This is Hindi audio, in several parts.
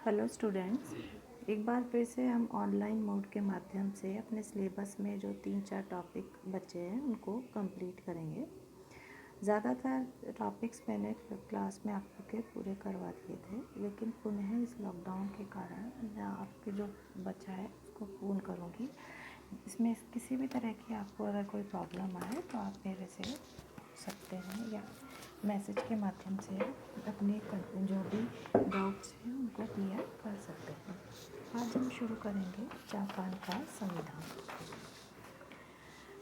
हेलो स्टूडेंट्स, एक बार फिर से हम ऑनलाइन मोड के माध्यम से अपने सिलेबस में जो 3-4 टॉपिक बचे हैं उनको कंप्लीट करेंगे। ज़्यादातर टॉपिक्स मैंने क्लास में आपके पूरे करवा दिए थे, लेकिन पुनः इस लॉकडाउन के कारण मैं आपके जो बचा है उसको पूर्ण करूँगी। इसमें किसी भी तरह की आपको अगर कोई प्रॉब्लम आए तो आप मेरे से सकते हैं या मैसेज के माध्यम से अपने जो भी डाउट्स हैं उनको क्लियर कर सकते हैं। आज हम शुरू करेंगे जापान का संविधान।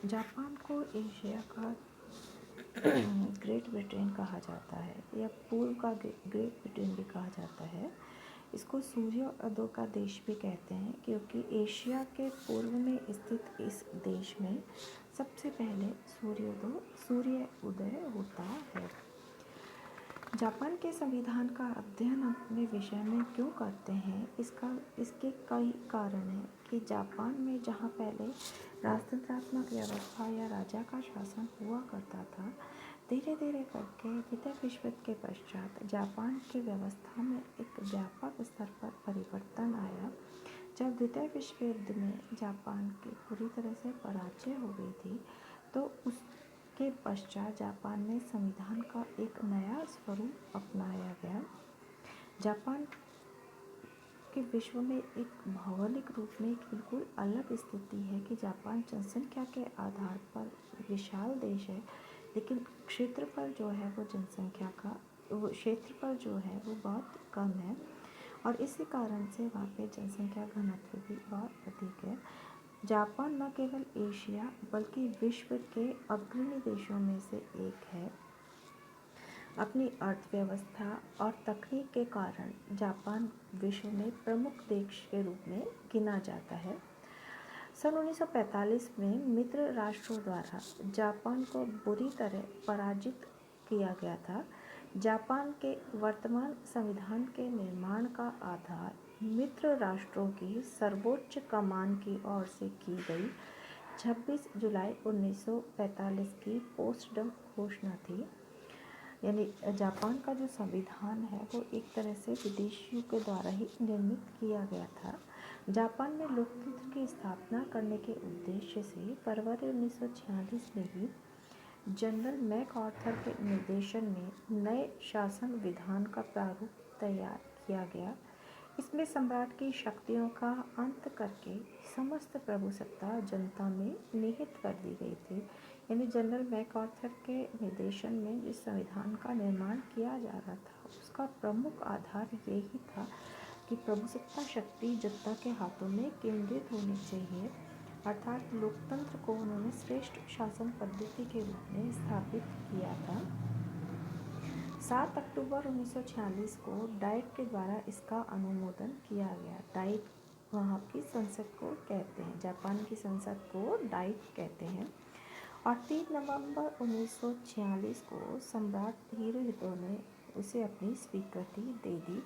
जापान को एशिया का ग्रेट ब्रिटेन कहा जाता है या पूर्व का ग्रेट ब्रिटेन भी कहा जाता है। इसको सूर्योदय का देश भी कहते हैं क्योंकि एशिया के पूर्व में स्थित इस देश में सबसे पहले सूर्य उदय होता है। जापान के संविधान का अध्ययन अपने विषय में क्यों करते हैं, इसके कई कारण हैं कि जापान में जहां पहले राजतंत्रात्मक व्यवस्था या राजा का शासन हुआ करता था, धीरे धीरे करके द्वितीय विश्व युद्ध के पश्चात जापान की व्यवस्था में एक व्यापक स्तर पर परिवर्तन आया। जब द्वितीय विश्व युद्ध में जापान की पूरी तरह से पराजय हो गई थी, तो उसके पश्चात जापान में संविधान का एक नया स्वरूप अपनाया गया। जापान के विश्व में एक भौगोलिक रूप में एक बिल्कुल अलग स्थिति है कि जापान जनसंख्या के आधार पर विशाल देश है, लेकिन क्षेत्रफल जो है वो क्षेत्रफल जो है वो बहुत कम है और इसी कारण से वहाँ पे जनसंख्या घनत्व भी बहुत अधिक है। जापान न केवल एशिया बल्कि विश्व के अग्रणी देशों में से एक है। अपनी अर्थव्यवस्था और तकनीक के कारण जापान विश्व में प्रमुख देश के रूप में गिना जाता है। सन 1945 में मित्र राष्ट्रों द्वारा जापान को बुरी तरह पराजित किया गया था। जापान के वर्तमान संविधान के निर्माण का आधार मित्र राष्ट्रों की सर्वोच्च कमान की ओर से की गई 26 जुलाई 1945 की पोस्टडम घोषणा थी। यानी जापान का जो संविधान है वो एक तरह से विदेशियों के द्वारा ही निर्मित किया गया था। जापान में लोकतंत्र की स्थापना करने के उद्देश्य से फरवरी 1946 में ही जनरल मैकआर्थर के निर्देशन में नए शासन विधान का प्रारूप तैयार किया गया। इसमें सम्राट की शक्तियों का अंत करके समस्त प्रभुसत्ता जनता में निहित कर दी गई थी। यानी जनरल मैकआर्थर के निर्देशन में जिस संविधान का निर्माण किया जा रहा था उसका प्रमुख आधार यही था कि प्रभुसत्ता शक्ति जनता के हाथों में केंद्रित होनी चाहिए, अर्थात लोकतंत्र को उन्होंने श्रेष्ठ शासन पद्धति के रूप में स्थापित किया था। 7 अक्टूबर 1946 को डाइट के द्वारा इसका अनुमोदन किया गया। डाइट वहाँ की संसद को कहते हैं, जापान की संसद को डाइट कहते हैं। और 3 नवंबर 1946 को सम्राट हिरोहितो ने उसे अपनी स्वीकृति दे दी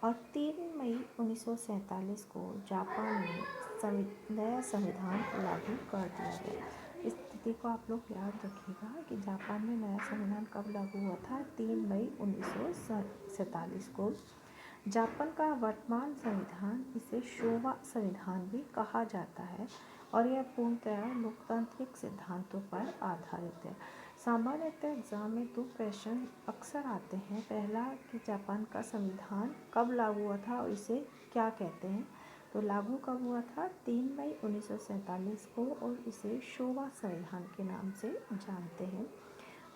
और 3 मई 1947 को जापान में नया संविधान लागू कर दिया गया। इस स्थिति को आप लोग याद रखिएगा कि जापान में नया संविधान कब लागू हुआ था, 3 मई 1947 को। जापान का वर्तमान संविधान इसे शोवा संविधान भी कहा जाता है और यह पूर्णतया लोकतांत्रिक सिद्धांतों पर आधारित है। सामान्यतः एग्जाम में 2 क्वेश्चन अक्सर आते हैं। पहला कि जापान का संविधान कब लागू हुआ था और इसे क्या कहते हैं। तो लागू कब हुआ था, 3 मई 1947 को, और इसे शोवा संविधान के नाम से जानते हैं।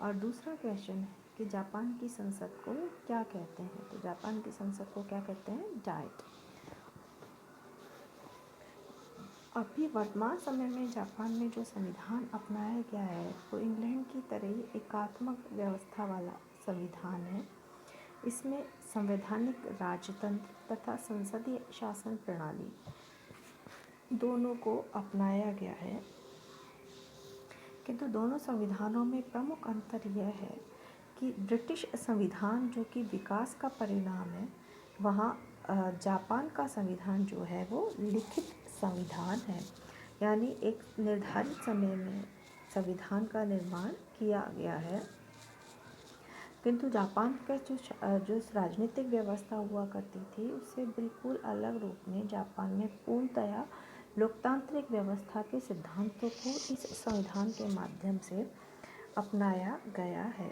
और दूसरा क्वेश्चन है कि जापान की संसद को क्या कहते हैं। तो जापान की संसद को क्या कहते हैं, डाइट। अभी वर्तमान समय में जापान में जो संविधान अपनाया गया है वो इंग्लैंड की तरह ही एकात्मक व्यवस्था वाला संविधान है। इसमें संवैधानिक राजतंत्र तथा संसदीय शासन प्रणाली दोनों को अपनाया गया है, किंतु दोनों संविधानों में प्रमुख अंतर यह है कि ब्रिटिश संविधान जो कि विकास का परिणाम है, वहाँ जापान का संविधान जो है वो लिखित संविधान है। यानी एक निर्धारित समय में संविधान का निर्माण किया गया है। किंतु जापान का जो राजनीतिक व्यवस्था हुआ करती थी उससे बिल्कुल अलग रूप में जापान में पूर्णतया लोकतांत्रिक व्यवस्था के सिद्धांतों को इस संविधान के माध्यम से अपनाया गया है।